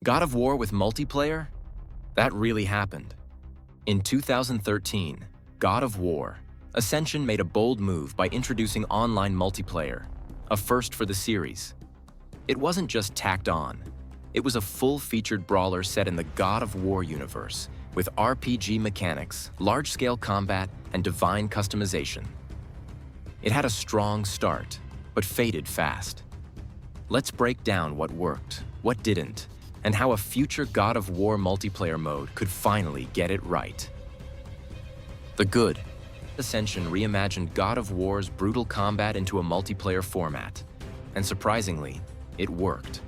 God of War with multiplayer? That really happened. In 2013, God of War, Ascension made a bold move by introducing online multiplayer, a first for the series. It wasn't just tacked on. It was a full-featured brawler set in the God of War universe, with RPG mechanics, large-scale combat, and divine customization. It had a strong start, but faded fast. Let's break down what worked, what didn't, and how a future God of War multiplayer mode could finally get it right. The good. Ascension reimagined God of War's brutal combat into a multiplayer format, and surprisingly, it worked.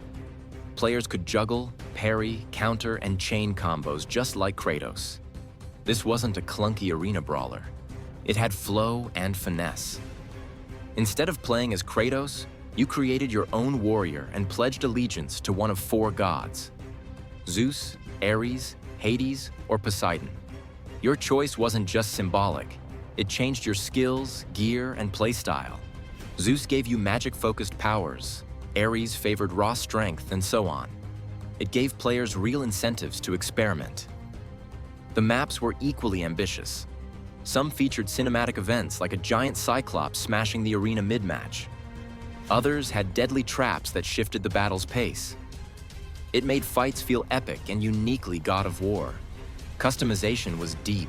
Players could juggle, parry, counter, and chain combos just like Kratos. This wasn't a clunky arena brawler. It had flow and finesse. Instead of playing as Kratos, you created your own warrior and pledged allegiance to one of 4 gods: Zeus, Ares, Hades, or Poseidon. Your choice wasn't just symbolic. It changed your skills, gear, and playstyle. Zeus gave you magic-focused powers, Ares favored raw strength, and so on. It gave players real incentives to experiment. The maps were equally ambitious. Some featured cinematic events like a giant cyclops smashing the arena mid-match. Others had deadly traps that shifted the battle's pace. It made fights feel epic and uniquely God of War. Customization was deep.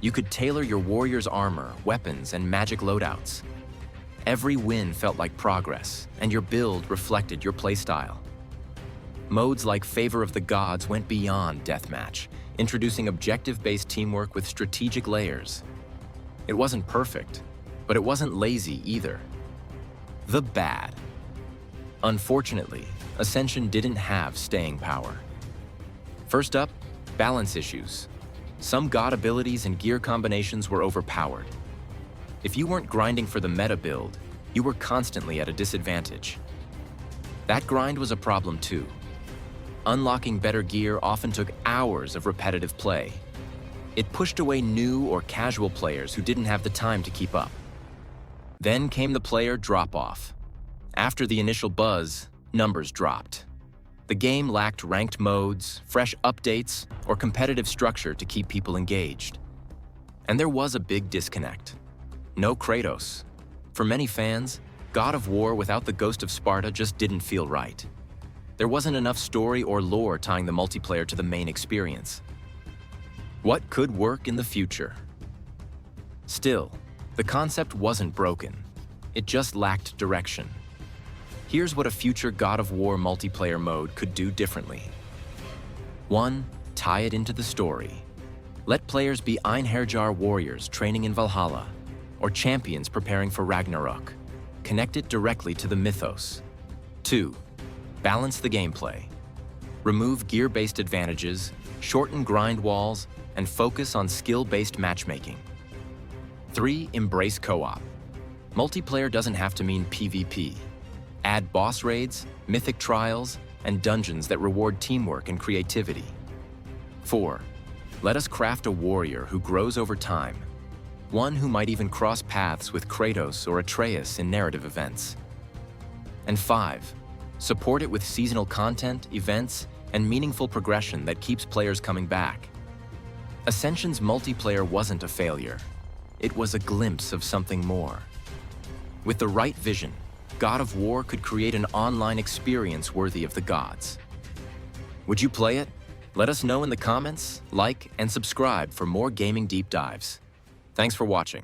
You could tailor your warrior's armor, weapons, and magic loadouts. Every win felt like progress, and your build reflected your playstyle. Modes like Favor of the Gods went beyond deathmatch, introducing objective-based teamwork with strategic layers. It wasn't perfect, but it wasn't lazy either. The bad. Unfortunately, Ascension didn't have staying power. First up, balance issues. Some god abilities and gear combinations were overpowered. If you weren't grinding for the meta build, you were constantly at a disadvantage. That grind was a problem too. Unlocking better gear often took hours of repetitive play. It pushed away new or casual players who didn't have the time to keep up. Then came the player drop-off. After the initial buzz, numbers dropped. The game lacked ranked modes, fresh updates, or competitive structure to keep people engaged. And there was a big disconnect. No Kratos. For many fans, God of War without the Ghost of Sparta just didn't feel right. There wasn't enough story or lore tying the multiplayer to the main experience. What could work in the future? Still, the concept wasn't broken. It just lacked direction. Here's what a future God of War multiplayer mode could do differently. 1. Tie it into the story. Let players be Einherjar warriors training in Valhalla, or champions preparing for Ragnarok. Connect it directly to the mythos. 2. Balance the gameplay. Remove gear-based advantages, shorten grind walls, and focus on skill-based matchmaking. 3. Embrace co-op. Multiplayer doesn't have to mean PvP. Add boss raids, mythic trials, and dungeons that reward teamwork and creativity. 4. Let us craft a warrior who grows over time. One who might even cross paths with Kratos or Atreus in narrative events. And 5. Support it with seasonal content, events, and meaningful progression that keeps players coming back. Ascension's multiplayer wasn't a failure. It was a glimpse of something more. With the right vision, God of War could create an online experience worthy of the gods. Would you play it? Let us know in the comments, like, and subscribe for more gaming deep dives. Thanks for watching.